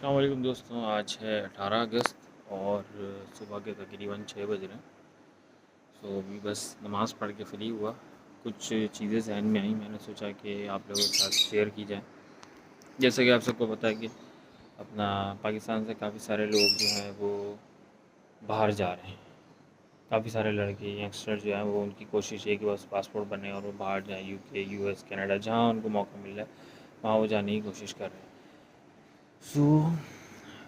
अस्सलाम वालेकुम दोस्तों। आज है 18 अगस्त और सुबह के तकरीबन 6 बज रहे हैं। अभी बस नमाज़ पढ़ के फ्री हुआ। कुछ चीज़ें जहन में आई, मैंने सोचा कि आप लोगों के साथ शेयर की जाए। जैसे कि आप सबको पता है कि अपना पाकिस्तान से काफ़ी सारे लोग जो हैं वो बाहर जा रहे हैं। काफ़ी सारे लड़के यंगस्टर जो हैं वो, उनकी कोशिश है कि बस पासपोर्ट बने और वो बाहर जाएँ, यूके, यूएस, कनाडा, जहाँ उनको मौका मिल रहा है वहाँ वो जाने की कोशिश कर रहे हैं। सो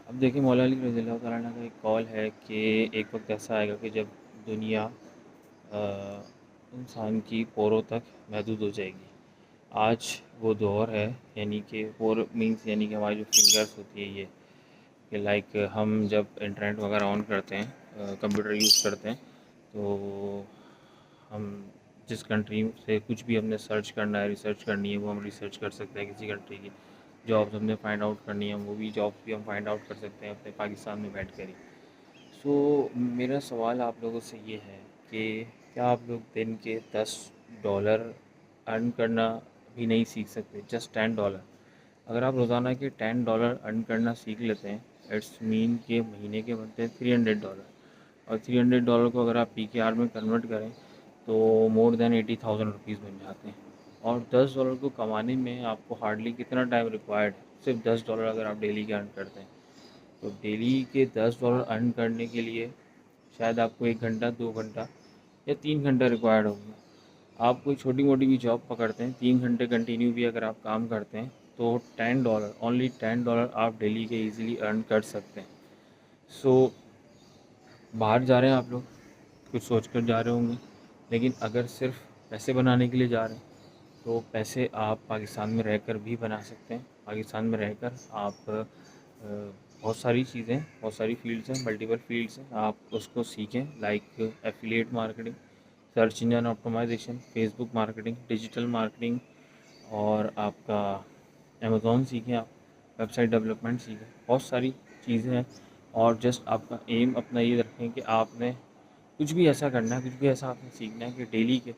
अब देखिए, मौला अली रज़ियल्लाहु तआला अन्हु का एक कॉल है कि एक वक्त ऐसा आएगा कि जब दुनिया इंसान की पोरों तक महदूद हो जाएगी। आज वो दौर है, यानी कि पोर मीन्स यानी कि हमारी जो फिंगर्स होती है ये, कि लाइक हम जब इंटरनेट वगैरह ऑन करते हैं, कंप्यूटर यूज़ करते हैं, तो हम जिस कंट्री से कुछ भी हमने सर्च करना है, रिसर्च करनी है, वो हम रिसर्च कर सकते हैं। किसी कंट्री की जॉब्स हमने फाइंड आउट करनी है, वो भी जॉब्स भी हम फाइंड आउट कर सकते हैं अपने पाकिस्तान में बैठ कर ही। सो मेरा सवाल आप लोगों से ये है कि क्या आप लोग दिन के $10 अर्न करना भी नहीं सीख सकते? जस्ट $10। अगर आप रोज़ाना के $10 अर्न करना सीख लेते हैं, इट्स मीन के महीने के बनते हैं $300। और $300 को अगर आप PKR में कन्वर्ट करें तो मोर देन 80,000 रुपीज़ बन जाते हैं। और $10 को कमाने में आपको हार्डली कितना टाइम रिक्वायर्ड है? सिर्फ $10 अगर आप डेली के अर्न करते हैं, तो डेली के $10 अर्न करने के लिए शायद आपको 1 घंटा, 2 घंटा या 3 घंटा रिक्वायर्ड होगा। आप कोई छोटी मोटी भी जॉब पकड़ते हैं, 3 घंटे कंटिन्यू भी अगर आप काम करते हैं, तो $10, ओनली $10 आप डेली के ईज़िली अर्न कर सकते हैं। सो बाहर जा रहे हैं आप लोग, कुछ सोच कर जा रहे होंगे, लेकिन अगर सिर्फ पैसे बनाने के लिए जा रहे हैं, तो पैसे आप पाकिस्तान में रहकर भी बना सकते हैं। पाकिस्तान में रहकर आप बहुत सारी चीज़ें, बहुत सारी फ़ील्ड्स हैं, मल्टीपल फ़ील्ड्स हैं, आप उसको सीखें। Like affiliate marketing, search engine optimisation, Facebook marketing, digital marketing, और आपका अमेज़ॉन सीखें, आप वेबसाइट डेवलपमेंट सीखें, बहुत सारी चीज़ें हैं। और जस्ट आपका एम अपना ये रखें कि आपने कुछ भी ऐसा करना है, कुछ भी ऐसा आपने सीखना है कि डेली के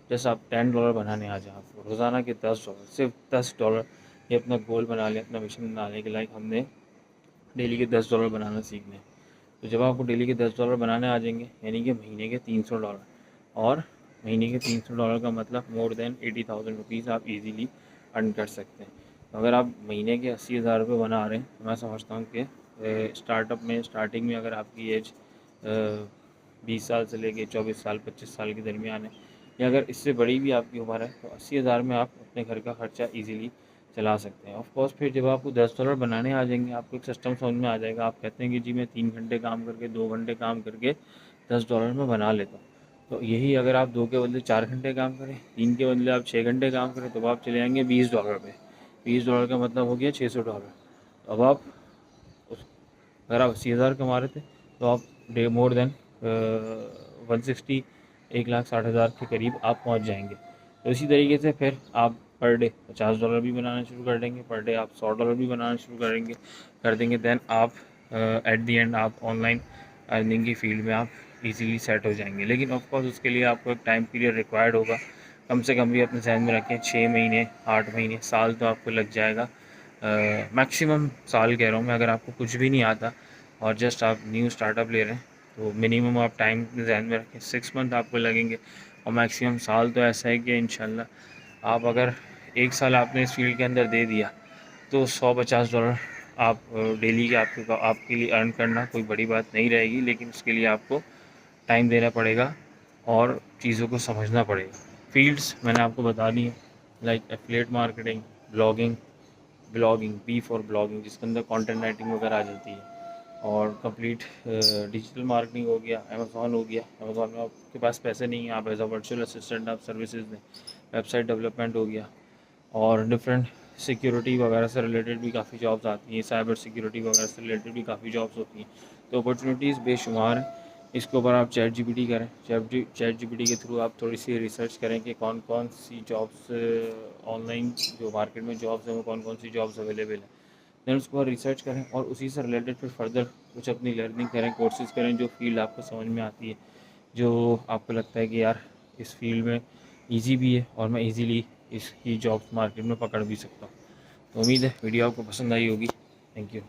जैसे आप $10 बनाने आ जाए। आपको रोज़ाना के $10, सिर्फ $10 ये अपना गोल बना लें, अपना मिशन बना लें कि लाइक हमने डेली के $10 बनाना सीखने हैं। तो जब आपको डेली के $10 बनाने आ जाएंगे, यानी कि महीने के $300, और महीने के $300 का मतलब मोर देन 80,000 रुपीज़ आप इजीली अर्न कर सकते हैं। तो अगर आप महीने के 80,000 रुपये बना रहे हैं, तो मैं समझता हूँ कि स्टार्टअप में, स्टार्टिंग में अगर आपकी एज 20 साल से लेके 24 साल, 25 साल के दरमियान है, या अगर इससे बड़ी भी आपकी उम्र है, तो 80,000 में आप अपने घर का खर्चा ईज़िली चला सकते हैं। ऑफ कोर्स फिर जब आपको $10 बनाने आ जाएंगे, आपको एक सिस्टम समझ में आ जाएगा। आप कहते हैं कि जी मैं 3 घंटे काम करके, 2 घंटे काम करके $10 में बना लेता हूँ। तो यही अगर आप 2 के बदले 4 घंटे काम करें, 3 के बदले आप 6 घंटे काम करें, तो आप चले जाएंगे $20 पे। $20 का मतलब हो गया $600। तो अब आप उस अगर आप 80,000 कमा रहे थे, तो आप डे मोर देन 160, 1,60,000 के करीब आप पहुंच जाएंगे। तो इसी तरीके से फिर आप पर डे $50 भी बनाना शुरू कर देंगे, पर डे आप $100 भी बनाना शुरू कर देंगे। देन आप एट दी एंड आप ऑनलाइन अर्निंग की फील्ड में आप इजीली सेट हो जाएंगे। लेकिन ऑफ कोर्स उसके लिए आपको एक टाइम पीरियड रिक्वायर्ड होगा। कम से कम भी अपने जहन में रखें, 6 महीने, 8 महीने, साल तो आपको लग जाएगा। मैक्सिमम साल कह रहा हूँ मैं। अगर आपको कुछ भी नहीं आता और जस्ट आप न्यू स्टार्टअप ले रहे हैं, तो मिनिमम आप टाइम जहन में रखें, 6 मंथ आपको लगेंगे। और मैक्सिमम साल तो ऐसा है कि इंशाल्लाह आप अगर 1 साल आपने इस फील्ड के अंदर दे दिया, तो $150 आप डेली के आपके लिए अर्न करना कोई बड़ी बात नहीं रहेगी। लेकिन उसके लिए आपको टाइम देना पड़ेगा और चीज़ों को समझना पड़ेगा। फील्ड्स मैंने आपको बता दी हैं, like affiliate marketing, blogging, B for blogging, जिसके अंदर कंटेंट राइटिंग वगैरह आ जाती है। और कंप्लीट डिजिटल मार्केटिंग हो गया, अमेज़ॉन हो गया। अमेज़ॉन में आपके पास पैसे नहीं है, आप एज अ वर्चुअल असिस्टेंट आप सर्विसेज दें। वेबसाइट डेवलपमेंट हो गया, और डिफरेंट सिक्योरिटी वगैरह से रिलेटेड भी काफ़ी जॉब्स आती हैं, साइबर सिक्योरिटी वगैरह से रिलेटेड भी काफ़ी जॉब्स होती हैं। तो अपॉर्चुनिटीज़ बेशुमार हैं। इसके ऊपर आप चैट जीपीटी करें, चैट जीपीटी के थ्रू आप थोड़ी सी रिसर्च करें कि कौन कौन सी जॉब्स ऑनलाइन जो मार्केट में जॉब्स हैं वो कौन कौन सी जॉब्स अवेलेबल हैं। देन उसके बाद रिसर्च करें और उसी से रिलेटेड फिर फर्दर कुछ अपनी लर्निंग करें, कोर्सेज़ करें, जो फील्ड आपको समझ में आती है, जो आपको लगता है कि यार इस फील्ड में ईजी भी है और मैं ईज़िली इसकी जॉब्स मार्केट में पकड़ भी सकता हूँ। तो उम्मीद है वीडियो आपको पसंद आई होगी। Thank you.